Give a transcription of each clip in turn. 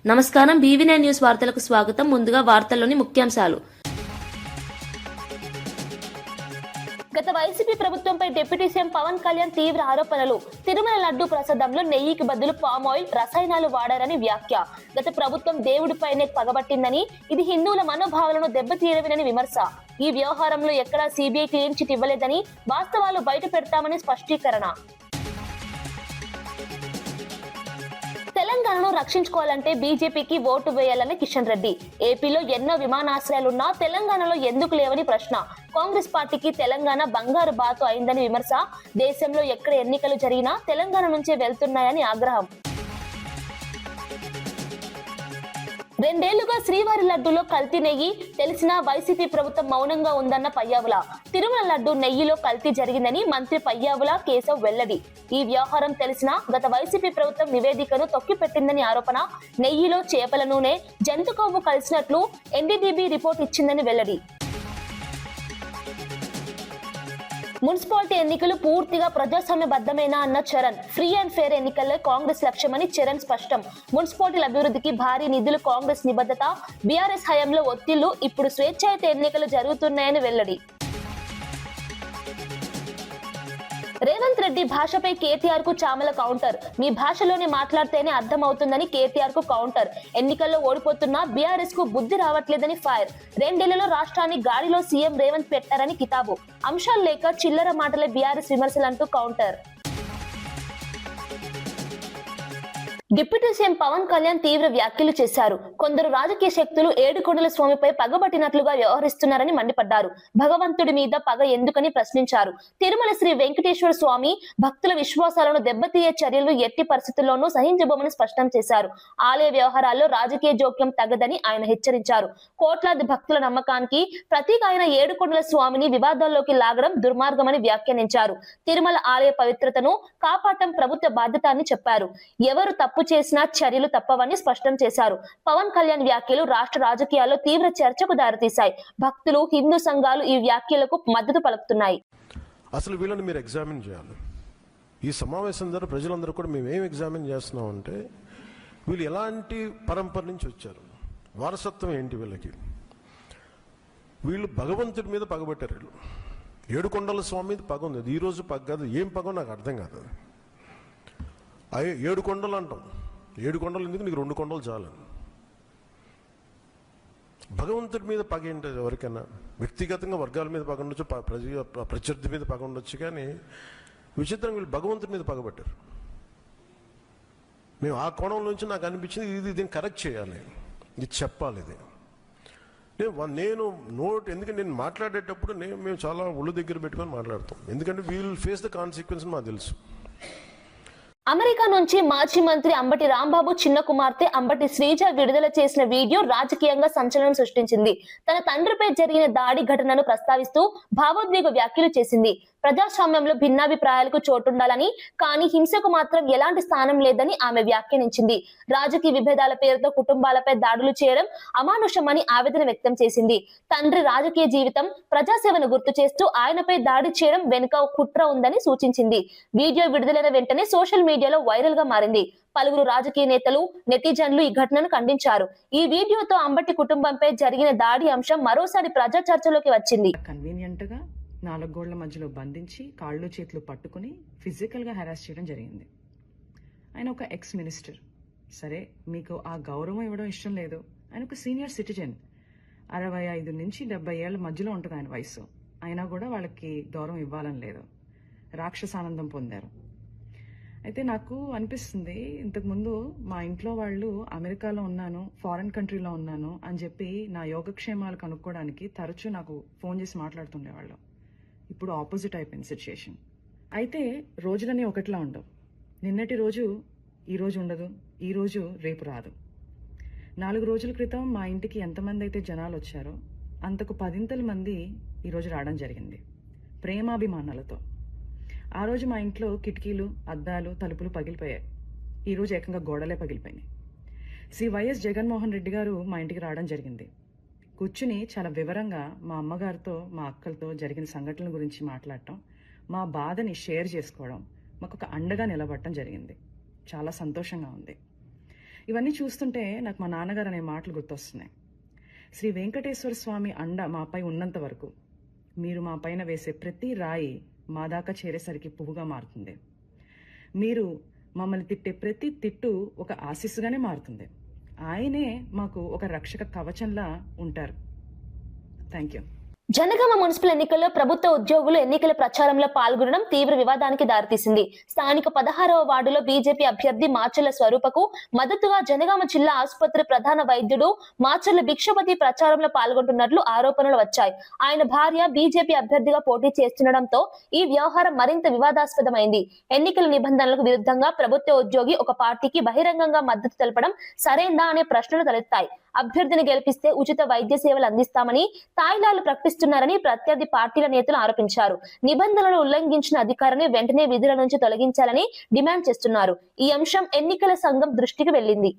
నమస్కారం. బీవీ9 న్యూస్ వార్తలకు స్వాగతం. ముందుగా వార్తల్లోని ముఖ్యాంశాలు. గత వైసీపీ ప్రభుత్వంపై డిప్యూటీ సీఎం పవన్ కళ్యాణ్ తీవ్ర ఆరోపణలు. తిరుమల లడ్డు ప్రసాదంలో నెయ్యికి బదులు పామ్ ఆయిల్, రసాయనాలు వాడారని వ్యాఖ్య. గత ప్రభుత్వం దేవుడిపైనే పగబట్టిందని, ఇది హిందువుల మనోభావాలను దెబ్బతీయడమేనని విమర్శ. ఈ వ్యవహారంలో ఎక్కడా సీబీఐ క్లీన్ చిట్ ఇవ్వలేదని, వాస్తవాలు బయట పెడతామని స్పష్టీకరణ. తెలంగాణను రక్షించుకోవాలంటే బీజేపీకి ఓటు వేయాలని కిషన్ రెడ్డి. ఏపీలో ఎన్నో విమానాశ్రయాలున్నా తెలంగాణలో ఎందుకు లేవని ప్రశ్న. కాంగ్రెస్ పార్టీకి తెలంగాణ బంగారు బాతు అయిందని విమర్శ. దేశంలో ఎక్కడ ఎన్నికలు జరిగినా తెలంగాణ నుంచే వెళ్తున్నాయని ఆగ్రహం. రెండేళ్లుగా శ్రీవారి లడ్డూలో కల్తీ నెయ్యి తెలిసినా వైసీపీ ప్రభుత్వం మౌనంగా ఉందన్న పయ్యావుల. తిరుమల లడ్డు నెయ్యిలో కల్తీ జరిగిందని మంత్రి పయ్యావుల కేశవ్ వెల్లడి. ఈ వ్యవహారం తెలిసినా గత వైసీపీ ప్రభుత్వం నివేదికను తొక్కిపెట్టిందని ఆరోపణ. నెయ్యిలో చేపల నూనె, జంతు కొవ్వు కలిసినట్లు ఎన్డీడీబీ రిపోర్ట్ ఇచ్చిందని వెల్లడి. మున్సిపాలిటీ ఎన్నికలు పూర్తిగా ప్రజాస్వామ్యబద్ధమేనా అన్న చరణ్. ఫ్రీ అండ్ ఫెయిర్ ఎన్నికల్లో కాంగ్రెస్ లక్ష్యమని చరణ్ స్పష్టం. మున్సిపాలిటీల అభివృద్ధికి భారీ నిధులు కాంగ్రెస్ నిబద్ధత. బీఆర్ఎస్ హయాంలో ఒత్తిళ్లు, ఇప్పుడు స్వేచ్ఛాయుత ఎన్నికలు జరుగుతున్నాయని వెల్లడి. రేవంత్ రెడ్డి భాషపై కేటీఆర్ కు చామల కౌంటర్. మీ భాషలోనే మాట్లాడితేనే అర్థం అవుతుందని కేటీఆర్ కు కౌంటర్. ఎన్నికల్లో ఓడిపోతున్నా బీఆర్ఎస్ కు బుద్ధి రావట్లేదని ఫైర్. రెండేళ్లలో రాష్ట్రాన్ని గాడిలో సీఎం రేవంత్ పెట్టారని కితాబు. అంశాలు లేక చిల్లర మాటలే బీఆర్ఎస్ విమర్శలంటూ counter. Deputy CM Pawan Kalyan తీవ్ర వ్యాఖ్యలు చేశారు. కొందరు రాజకీయ శక్తులు ఏడుకొండల స్వామిపై పగబట్టినట్లుగా వ్యవహరిస్తున్నారని మండిపడ్డారు. భగవంతుడి మీద పగ ఎందుకని ప్రశ్నించారు. తిరుమల శ్రీ వెంకటేశ్వర స్వామి భక్తుల విశ్వాసాలను దెబ్బతీయే చర్యలు ఎట్టి పరిస్థితుల్లోనూ సహించబోమని స్పష్టం చేశారు. ఆలయ వ్యవహారాల్లో రాజకీయ జోక్యం తగదని ఆయన హెచ్చరించారు. కోట్లాది భక్తుల నమ్మకానికి ప్రతీక అయిన ఏడుకొండల స్వామిని వివాదాల్లోకి లాగడం దుర్మార్గమని వ్యాఖ్యానించారు. తిరుమల ఆలయ పవిత్రతను కాపాడటం ప్రభుత్వ బాధ్యత అని చెప్పారు. ఎవరు తప్పు చేసిన చర్యలు తప్పవని స్పష్టం చేశారు. పవన్ కళ్యాణ్ వ్యాఖ్యలు రాష్ట్ర రాజకీయాల్లో తీవ్ర చర్చకు దారితీశాయి. భక్తులు, హిందూ సంఘాలు ఈ వ్యాఖ్యలకు మద్దతు పలుకుతున్నాయి. అసలు వీళ్ళని మీరు ఎగ్జామిన్ చేయాలి. ఈ సమావేశం ద్వారా ప్రజలందరూ కూడా మేము ఏం ఎగ్జామిన్ చేస్తున్నాం అంటే, వీళ్ళు ఎలాంటి పరంపర నుంచి వచ్చారు, వారసత్వం ఏంటి వీళ్ళకి. వీళ్ళు భగవంతుడి మీద పగబట్టారు. వీళ్ళు ఏడుకొండల స్వామి మీద పగ ఉంది. అది ఈరోజు పగ కాదు, ఏం పగో నాకు అర్థం కాదు. అయ్యే 7 కొండలు అంటాం. 7 కొండలు ఎందుకు, నీకు 2 కొండలు చాలు. భగవంతుడి మీద పగ ఏంటి? ఎవరికైనా వ్యక్తిగతంగా వర్గాల మీద పగ ఉండొచ్చు, ప్రత్యర్థి మీద పగ ఉండొచ్చు, కానీ విచిత్రంగా వీళ్ళు భగవంతుడి మీద పగబట్టారు. మేము ఆ కోణం నుంచి నాకు అనిపించింది, దీన్ని కరెక్ట్ చేయాలి, ఇది చెప్పాలి. ఇది నేను ఎందుకంటే నేను మాట్లాడేటప్పుడు మేము చాలా ఒళ్ళు దగ్గర పెట్టుకొని మాట్లాడతాం. ఎందుకంటే వీల్ ఫేస్ ద కాన్సిక్వెన్స్ మాకు తెలుసు. అమెరికా నుంచి మాజీ మంత్రి అంబటి రాంబాబు చిన్న కుమార్తె అంబటి శ్రీజ విడుదల చేసిన వీడియో రాజకీయంగా సంచలనం సృష్టించింది. తన తండ్రిపై జరిగిన దాడి ఘటనను ప్రస్తావిస్తూ భావోద్వేగ వ్యాఖ్యలు చేసింది. ప్రజాస్వామ్యంలో భిన్నాభిప్రాయాలకు చోటుండాలని, కానీ హింసకు మాత్రం ఎలాంటి స్థానం లేదని ఆమె వ్యాఖ్యానించింది. రాజకీయ విభేదాల పేరుతో కుటుంబాలపై దాడులు చేయడం అమానుషమని ఆవేదన వ్యక్తం చేసింది. తండ్రి రాజకీయ జీవితం, ప్రజాసేవను గుర్తు చేస్తూ ఆయనపై దాడి చేయడం వెనుక కుట్ర ఉందని సూచించింది. వీడియో విడుదలైన వెంటనే సోషల్ మీడియాలో వైరల్ గా మారింది. పలువురు రాజకీయ నేతలు, నెటిజన్లు ఈ ఘటనను ఖండించారు. ఈ వీడియోతో అంబటి కుటుంబంపై జరిగిన దాడి అంశం మరోసారి ప్రజా చర్చలోకి వచ్చింది. కన్వీనియంట్ గా 4 గోళ్ల మధ్యలో బంధించి కాళ్ళు చేతులు పట్టుకుని ఫిజికల్ గా హెరాస్ చేయడం జరిగింది. ఆయన ఒక ఎక్స్ మినిస్టర్. సరే, మీకు ఆ గౌరవం ఇవ్వడం ఇష్టం లేదు. ఆయన ఒక సీనియర్ సిటిజన్. 65 నుంచి 70 ఏళ్ల మధ్యలో ఉంటుంది ఆయన వయసు. అయినా కూడా వాళ్ళకి గౌరవం ఇవ్వాలని లేదు. రాక్షసానందం పొందారు. అయితే నాకు అనిపిస్తుంది, ఇంతకుముందు మా ఇంట్లో వాళ్ళు అమెరికాలో ఉన్నాను, ఫారెన్ కంట్రీలో ఉన్నాను అని చెప్పి నా యోగక్షేమాలు కనుక్కోవడానికి తరచూ నాకు ఫోన్ చేసి మాట్లాడుతుండేవాళ్ళు. ఇప్పుడు ఆపోజిట్ అయిపోయింది సిచ్యుయేషన్. అయితే రోజులని ఒకటిలా ఉండవు. నిన్నటి రోజు ఈ రోజు ఉండదు, ఈ రోజు రేపు రాదు. 4 రోజుల క్రితం మా ఇంటికి ఎంతమంది అయితే జనాలు వచ్చారో అంతకు 10 మంది ఈరోజు రావడం జరిగింది, ప్రేమాభిమానాలతో. ఆ రోజు మా ఇంట్లో కిటికీలు, అద్దాలు, తలుపులు పగిలిపోయాయి. ఈరోజు ఏకంగా గోడలే పగిలిపోయినాయి. శ్రీ వైఎస్ జగన్మోహన్ రెడ్డి గారు మా ఇంటికి రావడం జరిగింది. కూర్చుని చాలా వివరంగా మా అమ్మగారితో, మా అక్కలతో జరిగిన సంఘటనల గురించి మాట్లాడటం, మా బాధని షేర్ చేసుకోవడం, మాకు ఒక అండగా నిలబడటం జరిగింది. చాలా సంతోషంగా ఉంది. ఇవన్నీ చూస్తుంటే నాకు మా నాన్నగారు అనే మాటలు గుర్తొస్తున్నాయి. శ్రీ వెంకటేశ్వర స్వామి అండ మాపై ఉన్నంత వరకు మీరు మా పైన వేసే ప్రతి రాయి మా దాకా చేరేసరికి పువ్వుగా మారుతుంది. మీరు మమ్మల్ని తిట్టే ప్రతి తిట్టు ఒక ఆశీస్సుగానే మారుతుంది. ఆయనే మాకు ఒక రక్షక కవచంలా ఉంటారు. Thank you. జనగామ మున్సిపల్ ఎన్నికల్లో ప్రభుత్వ ఉద్యోగులు ఎన్నికల ప్రచారంలో పాల్గొనడం తీవ్ర వివాదానికి దారితీసింది. స్థానిక 16వ వార్డులో బీజేపీ అభ్యర్థి మాచర్ల స్వరూపకు మద్దతుగా జనగామ జిల్లా ఆసుపత్రి ప్రధాన వైద్యుడు మాచర్ల భిక్షపతి ప్రచారంలో పాల్గొంటున్నట్లు ఆరోపణలు వచ్చాయి. ఆయన భార్య బీజేపీ అభ్యర్థిగా పోటీ చేస్తుండటంతో ఈ వ్యవహారం మరింత వివాదాస్పదమైంది. ఎన్నికల నిబంధనలకు విరుద్ధంగా ప్రభుత్వ ఉద్యోగి ఒక పార్టీకి బహిరంగంగా మద్దతు తెలపడం సరైందా అనే ప్రశ్నలు తలెత్తాయి. అభ్యర్థిని గెలిపిస్తే ఉచిత వైద్య సేవలు అందిస్తామని తాయిలాలు ప్రకటిస్తున్నారని ప్రత్యర్థి పార్టీల నేతలు ఆరోపించారు. నిబంధనలు ఉల్లంఘించిన అధికారిని వెంటనే విధుల నుంచి తొలగించాలని డిమాండ్ చేస్తున్నారు. ఈ అంశం ఎన్నికల సంఘం దృష్టికి వెళ్లింది.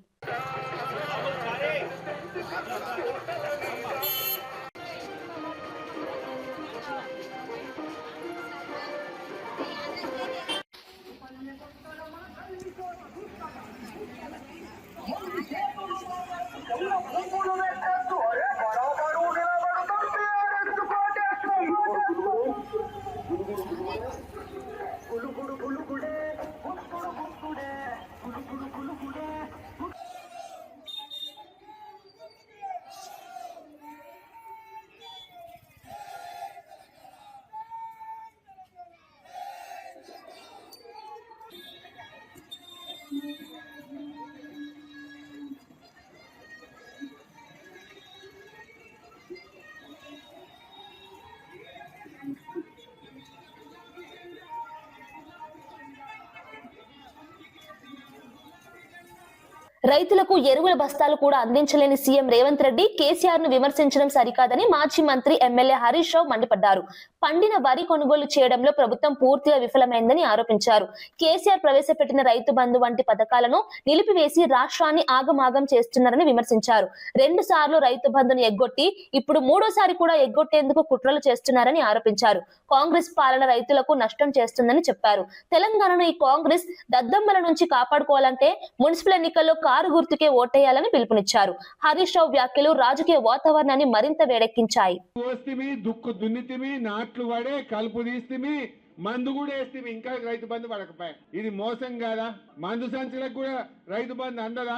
రైతులకు ఎరువుల బస్తాలు కూడా అందించలేని సీఎం రేవంత్ రెడ్డి కేసీఆర్ ను విమర్శించడం సరికాదని మాజీ మంత్రి ఎమ్మెల్యే హరీష్ రావు మండిపడ్డారు. పండిన వరి కొనుగోలు చేయడంలో ప్రభుత్వం పూర్తిగా విఫలమైందని ఆరోపించారు. కేసీఆర్ ప్రవేశపెట్టిన రైతు బంధు వంటి పథకాలను నిలిపివేసి రాష్ట్రాన్ని ఆగమాగం చేస్తున్నారని విమర్శించారు. 2 సార్లు రైతు బంధును ఎగ్గొట్టి ఇప్పుడు 3వ సారి కూడా ఎగ్గొట్టేందుకు కుట్రలు చేస్తున్నారని ఆరోపించారు. కాంగ్రెస్ పాలన రైతులకు నష్టం చేస్తుందని చెప్పారు. తెలంగాణను ఈ కాంగ్రెస్ దద్దమ్మల నుంచి కాపాడుకోవాలంటే మున్సిపల్ ఎన్నికల్లో కారు గుర్తుకే ఓటేయాలని పిలుపునిచ్చారు. హరీష్ రావు వ్యాఖ్యలు రాజకీయ వాతావరణాన్ని మరింత వేడెక్కించాయి. నాట్లు పడే కలుపు తీస్తే మందు కూడా వేస్తే ఇంకా రైతు బంధు పడకపోయా. ఇది మోసం కాదా? మందు సంచులకు కూడా రైతు బంధు అందదా?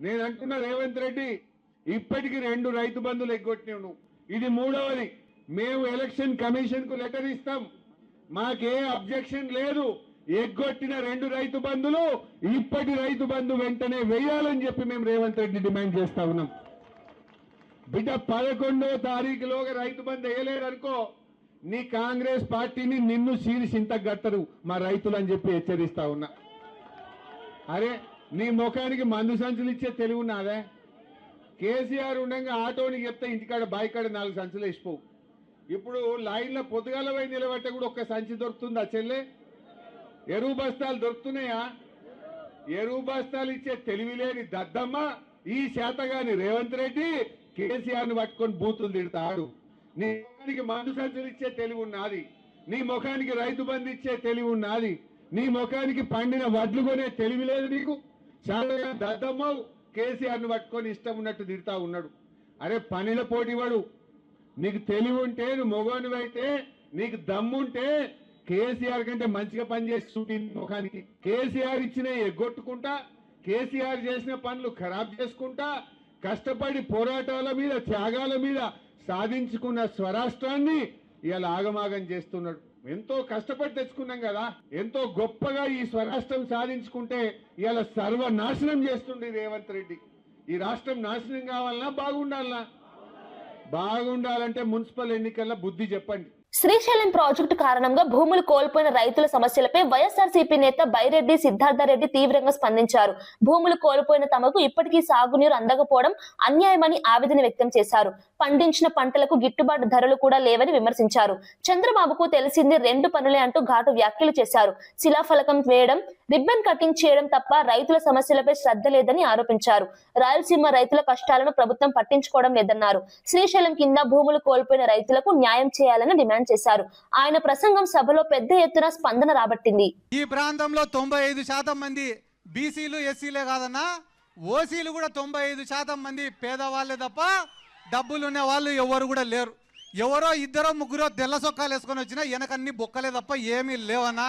నేను అంటున్నా రేవంత్ రెడ్డి, ఇప్పటికి 2 రైతు బంధులు ఎగ్గొట్టినావు నువ్వు. ఇది 3వది. మేము ఎలక్షన్ కమిషన్ కు లెటర్ ఇస్తాం, మాకే అబ్జెక్షన్ లేదు. ఎగ్గొట్టిన 2 రైతు బంధులు ఇప్పటి రైతు బంధు వెంటనే వేయాలని చెప్పి మేము రేవంత్ రెడ్డి డిమాండ్ చేస్తా ఉన్నాం. బిడ్డ 11వ తారీఖులోగా రైతు బంధు వేయలేదనుకో, నీ కాంగ్రెస్ పార్టీని నిన్ను సీరిసింత గట్టరు మా రైతులు అని చెప్పి హెచ్చరిస్తా ఉన్నా. అరే నీ ముఖానికి మందు సంచులు ఇచ్చే తెలివి ఉన్నదే? కేసీఆర్ ఉండగా ఆటోని చెప్తే ఇంటికాడ బాయికాడ 4 సంచులు వేసిపోవు. ఇప్పుడు లైన్లో పొద్దుగాల పోయి నిలబట్టే కూడా ఒక్క సంచి దొరుకుతుందా చెల్లె? ఎరువు బస్తాలు దొరుకుతున్నాయా? ఎరువు బస్తాలు ఇచ్చే తెలివి లేని దద్దమ్మ ఈ శాతగాని రేవంత్ రెడ్డి కేసీఆర్ ను పట్టుకొని బూతులు తిడతాడు. నీ ముఖానికి మందు సంచులు ఇచ్చే తెలివి ఉన్నది, నీ ముఖానికి రైతు బంధు ఇచ్చే తెలివి ఉన్నది, నీ ముఖానికి పండిన వడ్లు కొనే తెలివి లేదు నీకు. శాతగాని దద్దమ్మ కేసీఆర్ ను పట్టుకొని ఇష్టం ఉన్నట్టు తిడతా ఉన్నాడు. అరే పనిల పోటీవాడు, నీకు తెలివి ఉంటే, నువ్వు మొగోనివైతే, నీకు దమ్ముంటే కేసీఆర్ కంటే మంచిగా పనిచేసి చూపి ముఖానికి. కేసీఆర్ ఇచ్చిన ఎగ్గొట్టుకుంటా, కేసీఆర్ చేసిన పనులు ఖరాబ్ చేసుకుంటా, కష్టపడి పోరాటాల మీద త్యాగాల మీద సాధించుకున్న స్వరాష్ట్రాన్ని ఇవాళ ఆగమాగం చేస్తున్నాడు. ఎంతో కష్టపడి తెచ్చుకున్నాం కదా, ఎంతో గొప్పగా ఈ స్వరాష్ట్రం సాధించుకుంటే ఇవాళ సర్వనాశనం చేస్తుండే రేవంత్ రెడ్డి. ఈ రాష్ట్రం నాశనం కావాలన్నా బాగుండాలన్నా? బాగుండాలంటే మున్సిపల్ ఎన్నికల్లో బుద్ధి చెప్పండి. శ్రీశైలం ప్రాజెక్టు కారణంగా భూములు కోల్పోయిన రైతుల సమస్యలపై వైఎస్ఆర్సీపీ నేత బైరెడ్డి సిద్ధార్థరెడ్డి తీవ్రంగా స్పందించారు. భూములు కోల్పోయిన తమకు ఇప్పటికీ సాగునీరు అందకపోవడం అన్యాయమని ఆవేదన వ్యక్తం చేశారు. పండించిన పంటలకు గిట్టుబాటు ధరలు కూడా లేవని విమర్శించారు. చంద్రబాబుకు తెలిసింది 2 పనులే అంటూ ఘాటు వ్యాఖ్యలు చేశారు. శిలాఫలకం వేయడం, రిబ్బన్ కటింగ్ చేయడం తప్ప రైతుల సమస్యలపై శ్రద్ధ లేదని ఆరోపించారు. రాయలసీమ రైతుల కష్టాలను ప్రభుత్వం పట్టించుకోవడం లేదన్నారు. శ్రీశైలం కింద భూములు కోల్పోయిన రైతులకు న్యాయం చేయాలని డిమాండ్ చేశారు. ఆయన ప్రసంగం సభలో పెద్ద ఎత్తున స్పందన రాబట్టింది. ఈ ప్రాంతంలో 95% మంది బీసీలు, ఎస్సీలే కాదన్నా ఓసీలు కూడా 95% మంది పేదవాళ్ళే తప్ప డబ్బులు ఉన్న వాళ్ళు ఎవరు కూడా లేరు. ఎవరో ఇద్దరో ముగ్గురో తెల్ల సొక్కాలు వేసుకొని వచ్చినా వెనకన్నీ బొక్కలే తప్ప ఏమీ లేవన్నా.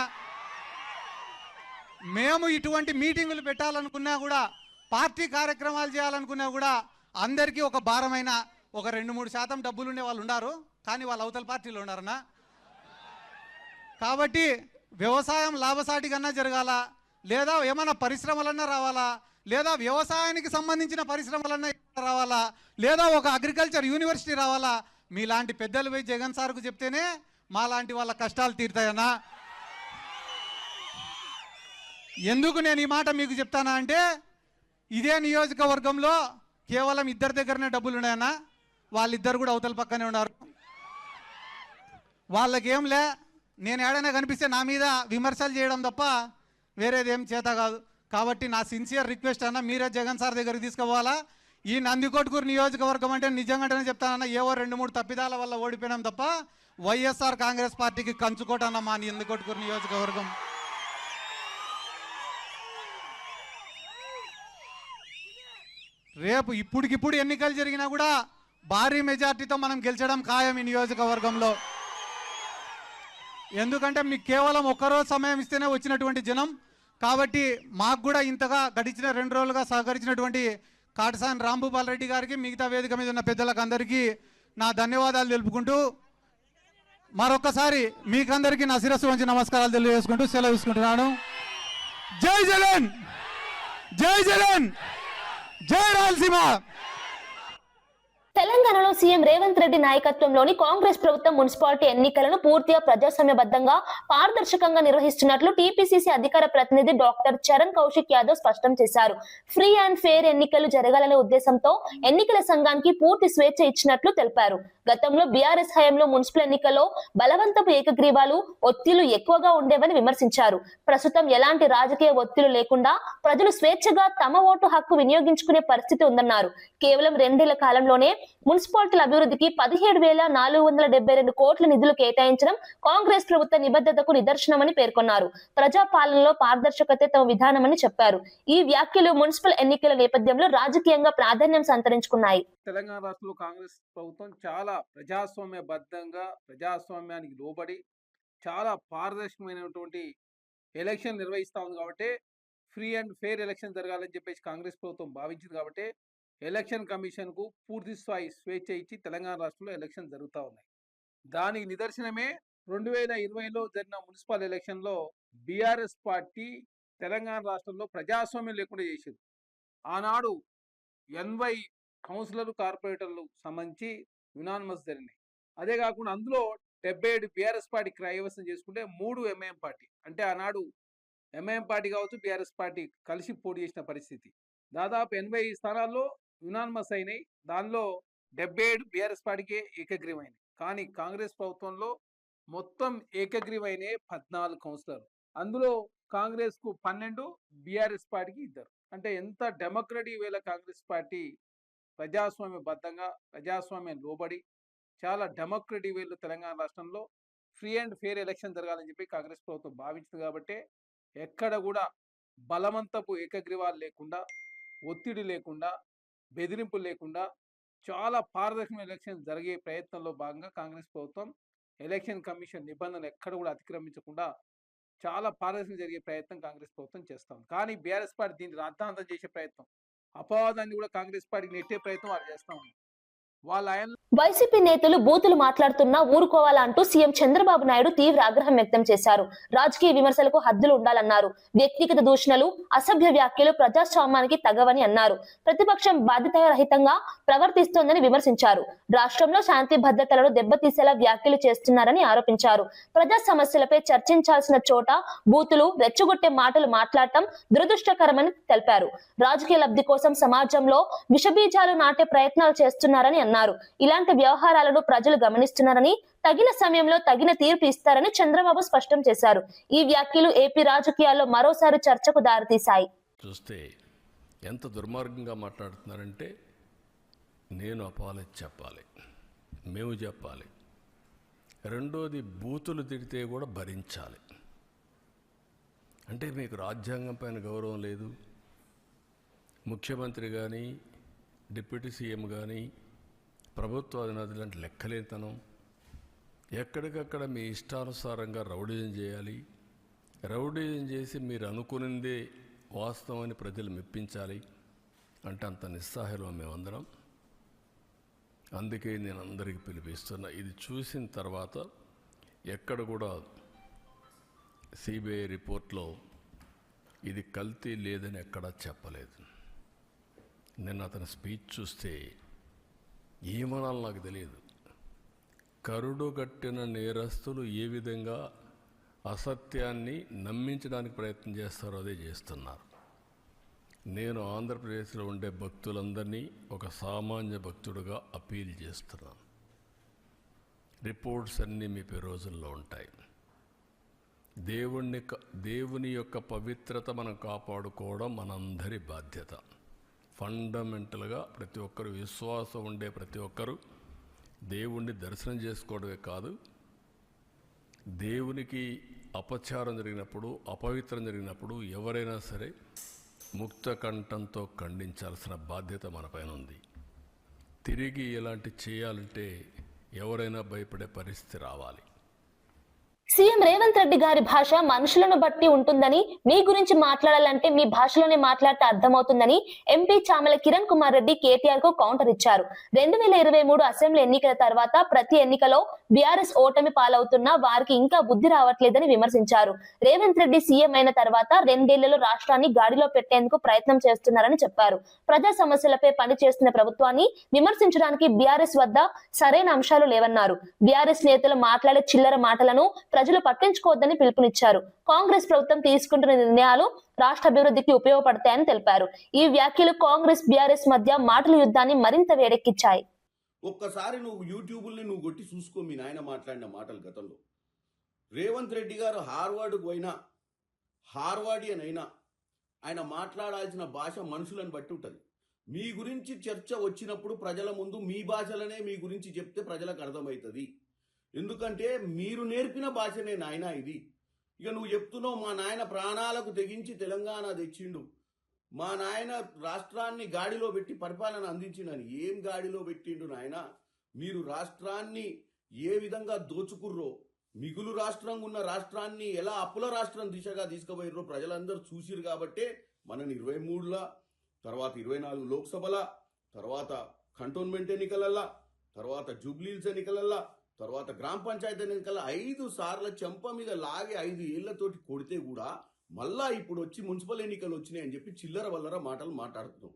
మేము ఇటువంటి మీటింగులు పెట్టాలనుకున్నా కూడా, పార్టీ కార్యక్రమాలు చేయాలనుకున్నా కూడా అందరికీ ఒక భారమైన ఒక 2-3% డబ్బులు ఉండే వాళ్ళు ఉన్నారు, కానీ వాళ్ళు అవతల పార్టీలో ఉన్నారన్నా. కాబట్టి వ్యవసాయం లాభసాటికన్నా జరగాల, లేదా ఏమైనా పరిశ్రమలన్నా రావాలా, లేదా వ్యవసాయానికి సంబంధించిన పరిశ్రమలన్నా రావాలా, లేదా ఒక అగ్రికల్చర్ యూనివర్సిటీ రావాలా. మీలాంటి పెద్దలు పోయి జగన్ సార్కు చెప్తేనే మా లాంటి వాళ్ళ కష్టాలు తీరుతాయన్నా. ఎందుకు నేను ఈ మాట మీకు చెప్తానా అంటే, ఇదే నియోజకవర్గంలో కేవలం ఇద్దరి దగ్గరనే డబ్బులు ఉన్నాయన్నా. వాళ్ళిద్దరు కూడా అవతల పక్కనే ఉన్నారు. వాళ్ళకేంలే, నేను ఏడైనా కనిపిస్తే నా మీద విమర్శలు చేయడం తప్ప వేరేదేం చేత కాదు. కాబట్టి నా సిన్సియర్ రిక్వెస్ట్ అన్న, మీరే జగన్ సార్ దగ్గరికి తీసుకుపోవాలా. ఈ నందికొట్కూరు నియోజకవర్గం అంటే నిజంగానే చెప్తానన్నా, ఏవో 2-3 తప్పిదాల వల్ల ఓడిపోయినాం తప్ప వైఎస్ఆర్ కాంగ్రెస్ పార్టీకి కంచుకోటన్నా మా నందికొట్కూరు నియోజకవర్గం. రేపు ఇప్పటికిప్పుడు ఎన్నికలు జరిగినా కూడా భారీ మెజార్టీతో మనం గెలిచడం ఖాయం ఈ నియోజకవర్గంలో. ఎందుకంటే మీకు కేవలం ఒక్కరోజు సమయం ఇస్తేనే వచ్చినటువంటి జనం. కాబట్టి మాకు కూడా ఇంతగా గడిచిన 2 రోజులుగా సహకరించినటువంటి కాటసాని రాంభూపాల్ రెడ్డి గారికి, మిగతా వేదిక మీద ఉన్న పెద్దలకు అందరికీ నా ధన్యవాదాలు తెలుపుకుంటూ, మరొకసారి మీకందరికీ నా శిరస్సు వంచి నమస్కారాలు తెలియజేసుకుంటూ సెలవు తీసుకుంటున్నాను. జై జగన్, జై జగన్, జై రాయలసీమ. తెలంగాణలో సీఎం రేవంత్ రెడ్డి నాయకత్వంలోని కాంగ్రెస్ ప్రభుత్వం మున్సిపాలిటీ ఎన్నికలను పూర్తిగా ప్రజాస్వామ్యబద్ధంగా, పారదర్శకంగా నిర్వహిస్తున్నట్లు టీపీసీసీ అధికార ప్రతినిధి డాక్టర్ చరణ్ కౌశిక్ యాదవ్ స్పష్టం చేశారు. ఫ్రీ అండ్ ఫెయిర్ ఎన్నికలు జరగాలనే ఉద్దేశంతో ఎన్నికల సంఘానికి పూర్తి స్వేచ్ఛ ఇచ్చినట్లు తెలిపారు. గతంలో బీఆర్ఎస్ హయాంలో మున్సిపల్ ఎన్నికల్లో బలవంతపు ఏకగ్రీవాలు, ఒత్తిళ్లు ఎక్కువగా ఉండేవని విమర్శించారు. ప్రస్తుతం ఎలాంటి రాజకీయ ఒత్తిళ్లు లేకుండా ప్రజలు స్వేచ్ఛగా తమ ఓటు హక్కు వినియోగించుకునే పరిస్థితి ఉందన్నారు. కేవలం 2 ఏళ్ల కాలంలోనే మున్సిపాలిటీల అభివృద్ధికి 17,472 కోట్ల నిధులు కేటాయించడం కాంగ్రెస్ ప్రభుత్వ నిబద్ధతకు నిదర్శనమని పేర్కొన్నారు. ప్రజాపాలనలో పారదర్శకతే తమ విధానమని చెప్పారు. ఈ వ్యాఖ్యలు మున్సిపల్ ఎన్నికల నేపథ్యంలో రాజకీయంగా ప్రాధాన్యం సంతరించుకున్నాయి. తెలంగాణ రాష్ట్రంలో కాంగ్రెస్ ప్రభుత్వం చాలా ప్రజాస్వామ్యబద్ధంగా, ప్రజాస్వామ్యానికి లోబడి చాలా పారదర్శకమైనటువంటి ఎలక్షన్ నిర్వహిస్తా ఉంది. కాబట్టి ఫ్రీ అండ్ ఫెయిర్ ఎలక్షన్ జరగాలని చెప్పేసి కాంగ్రెస్ ప్రభుత్వం భావించింది. కాబట్టి ఎలక్షన్ కమిషన్కు పూర్తి స్థాయి స్వేచ్ఛ ఇచ్చి తెలంగాణ రాష్ట్రంలో ఎలక్షన్ జరుగుతూ ఉన్నాయి. దానికి నిదర్శనమే 2020లో జరిగిన మున్సిపల్ ఎలక్షన్లో బీఆర్ఎస్ పార్టీ తెలంగాణ రాష్ట్రంలో ప్రజాస్వామ్యం లేకుండా చేసింది. ఆనాడు 80 కౌన్సిలర్లు, కార్పొరేటర్లు సంబంధించి యునానిమస్ జరిగినాయి. అదే కాకుండా అందులో 77 బీఆర్ఎస్ పార్టీ కైవసం చేసుకుంటే 3 ఎంఐఎం పార్టీ, అంటే ఆనాడు ఎంఐఎం పార్టీ కావచ్చు, బీఆర్ఎస్ పార్టీ కలిసి పోటీ చేసిన పరిస్థితి. దాదాపు 80 స్థానాల్లో యునానిమస్ అయినాయి. దానిలో 77 బీఆర్ఎస్ పార్టీకే ఏకగ్రీవమైనవి. కానీ కాంగ్రెస్ ప్రభుత్వంలో మొత్తం ఏకగ్రీవైన 14 కౌన్సిలర్లు. అందులో కాంగ్రెస్ కు 12, బీఆర్ఎస్ పార్టీకి 2. అంటే ఎంత డెమోక్రటిక్ వేళ కాంగ్రెస్ పార్టీ ప్రజాస్వామ్యబద్ధంగా, ప్రజాస్వామ్యం లోబడి చాలా డెమోక్రటిక్ వేలో తెలంగాణ రాష్ట్రంలో ఫ్రీ అండ్ ఫెయిర్ ఎలక్షన్ జరగాలని చెప్పి కాంగ్రెస్ ప్రభుత్వం భావించింది. కాబట్టి ఎక్కడ కూడా బలవంతపు ఏకగ్రీవాలు లేకుండా, ఒత్తిడి లేకుండా, బెదిరింపులు లేకుండా చాలా పారదర్శకమైన ఎలక్షన్ జరిగే ప్రయత్నంలో భాగంగా కాంగ్రెస్ ప్రభుత్వం ఎలక్షన్ కమిషన్ నిబంధనలు ఎక్కడ కూడా అతిక్రమించకుండా చాలా పారదర్శకంగా జరిగే ప్రయత్నం కాంగ్రెస్ ప్రభుత్వం చేస్తా ఉంది. కానీ బీఆర్ఎస్ పార్టీ దీన్ని రాద్ధాంతం చేసే ప్రయత్నం, అపవాదాన్ని కూడా కాంగ్రెస్ పార్టీకి నెట్టే ప్రయత్నం వాళ్ళు చేస్తా ఉంది. వైసీపీ నేతలు బూతులు మాట్లాడుతున్నా ఊరుకోవాలంటూ సీఎం చంద్రబాబు నాయుడు తీవ్ర ఆగ్రహం వ్యక్తం చేశారు. రాజకీయ విమర్శలకు హద్దులు ఉండాలన్నారు. వ్యక్తిగత దూషణలు, అసభ్య వ్యాఖ్యలు ప్రజాస్వామ్యానికి తగవని అన్నారు. ప్రతిపక్షం బాధ్యతారహితంగా ప్రవర్తిస్తోందని విమర్శించారు. రాష్ట్రంలో శాంతి భద్రతలను దెబ్బతీసేలా వ్యాఖ్యలు చేస్తున్నారని ఆరోపించారు. ప్రజా సమస్యలపై చర్చించాల్సిన చోట బూతులు, రెచ్చగొట్టే మాటలు మాట్లాడటం దురదృష్టకరమని తెలిపారు. రాజకీయ లబ్ధి కోసం సమాజంలో విషబీజాలు నాటే ప్రయత్నాలు చేస్తున్నారని అన్నారు. ఇలాంటి వ్యవహారాలను ప్రజలు గమనిస్తున్నారని, తగిన సమయంలో తగిన తీర్పు ఇస్తారని చంద్రబాబు స్పష్టం చేశారు. ఈ వ్యాఖ్యలు ఏపీ రాజకీయాల్లో మరోసారి చర్చకు దారితీశాయి. చూస్తే ఎంత దుర్మార్గంగా మాట్లాడుతున్నారంటే, నేను అపాలజీ చెప్పాలి, మేము చెప్పాలి. రెండోది, బూతులు తిడితే కూడా భరించాలి. అంటే మీకు రాజ్యాంగం పైన గౌరవం లేదు, ముఖ్యమంత్రి కానీ డిప్యూటీ సీఎం కానీ ప్రభుత్వ అధినేతలు అంటే లెక్కలేతనం, ఎక్కడికక్కడ మీ ఇష్టానుసారంగా రౌడీజం చేయాలి, రౌడీజం చేసి మీరు అనుకునిందే వాస్తవమని ప్రజలు మెప్పించాలి అంటే అంత నిస్సహాయం మేమందరం. అందుకే నేను అందరికీ పిలిపిస్తున్నా. ఇది చూసిన తర్వాత ఎక్కడ కూడా సిబిఐ రిపోర్ట్లో ఇది కల్తీ లేదని ఎక్కడా చెప్పలేదు. నిన్న అతని స్పీచ్ చూస్తే ఏమనాలో నాకు తెలియదు. కరుడుగట్టిన నేరస్తులు ఏ విధంగా అసత్యాన్ని నమ్మించడానికి ప్రయత్నం చేస్తారో అదే చేస్తున్నారు. నేను ఆంధ్రప్రదేశ్లో ఉండే భక్తులందరినీ ఒక సామాన్య భక్తుడుగా అపీల్ చేస్తున్నాను. రిపోర్ట్స్ అన్నీ మీ రోజుల్లో ఉంటాయి. దేవుని యొక్క పవిత్రత మనం కాపాడుకోవడం మనందరి బాధ్యత. ఫండమెంటల్గా ప్రతి ఒక్కరు విశ్వాసం ఉండే ప్రతి ఒక్కరు దేవుణ్ణి దర్శనం చేసుకోవడమే కాదు, దేవునికి అపచారం జరిగినప్పుడు, అపవిత్రం జరిగినప్పుడు ఎవరైనా సరే ముక్త కంఠంతో ఖండించాల్సిన బాధ్యత మనపైన ఉంది. తిరిగి ఇలాంటి చేయాలంటే ఎవరైనా భయపడే పరిస్థితి రావాలి. సీఎం రేవంత్ రెడ్డి గారి భాష మనుషులను బట్టి ఉంటుందని, మీ గురించి మాట్లాడాలంటే మీ భాషలోనే మాట్లాడితే అర్థమవుతుందని ఎంపీ చామల కిరణ్ కుమార్ రెడ్డి కేటీఆర్ కు కౌంటర్ ఇచ్చారు. 2023 అసెంబ్లీ ఎన్నికల తర్వాత ప్రతి ఎన్నికలో బీఆర్ఎస్ ఓటమి పాలవుతున్నా వారికి ఇంకా బుద్ధి రావట్లేదని విమర్శించారు. రేవంత్ రెడ్డి సీఎం అయిన తర్వాత 2 ఏళ్లలో రాష్ట్రాన్ని గాడిలో పెట్టేందుకు ప్రయత్నం చేస్తున్నారని చెప్పారు. ప్రజా సమస్యలపై పనిచేస్తున్న ప్రభుత్వాన్ని విమర్శించడానికి బీఆర్ఎస్ వద్ద సరైన అంశాలు లేవన్నారు. బీఆర్ఎస్ నేతలు మాట్లాడే చిల్లర మాటలను ప్రజలు పట్టించుకోవద్దని పిలుపునిచ్చారు. కాంగ్రెస్ ప్రభుత్వం తీసుకుంటున్న నిర్ణయాలు రాష్ట్ర అభివృద్ధికి ఉపయోగపడతాయని తెలిపారు. ఈ వ్యాఖ్యలు కాంగ్రెస్ బీఆర్ఎస్ మధ్య మాటల యుద్ధాన్ని మరింత వేడెక్కించాయి. ఒక్కసారి నువ్వు యూట్యూబ్ని నువ్వు కొట్టి చూసుకో మీ నాయన మాట్లాడిన మాటలు గతంలో. రేవంత్ రెడ్డి గారు హార్వర్డ్కు పోయినా, హార్వర్డియన్ అయినా ఆయన మాట్లాడాల్సిన భాష మనుషులను బట్టి ఉంటుంది. మీ గురించి చర్చ వచ్చినప్పుడు ప్రజల ముందు మీ భాషలనే మీ గురించి చెప్తే ప్రజలకు అర్థమవుతుంది. ఎందుకంటే మీరు నేర్పిన భాషనే నాయన ఇది. ఇక నువ్వు చెప్తున్నావు మా నాయన ప్రాణాలకు తెగించి తెలంగాణ తెచ్చిండు, మా నాయన రాష్ట్రాన్ని గాడిలో పెట్టి పరిపాలన అందించిండని. ఏం గాడిలో పెట్టిండు నాయన? మీరు రాష్ట్రాన్ని ఏ విధంగా దోచుకుర్రో, మిగులు రాష్ట్రంగా ఉన్న రాష్ట్రాన్ని ఎలా అప్పుల రాష్ట్రం దిశగా తీసుకుపోయిర్రో ప్రజలందరూ చూసిరు. కాబట్టే మనని 23ల తర్వాత 24 లోక్సభల తర్వాత కంటోన్మెంట్ ఎన్నికలల్లా తర్వాత జూబ్లీహిల్స్ ఎన్నికలల్లా తర్వాత గ్రామ పంచాయతీ ఎన్నికల 5 సార్ల చెంప మీద లాగి 5 ఏళ్లతోటి కొడితే కూడా మళ్ళా ఇప్పుడు వచ్చి మున్సిపల్ ఎన్నికలు వచ్చినాయి అని చెప్పి చిల్లర వల్లర మాటలు మాట్లాడుతున్నాం.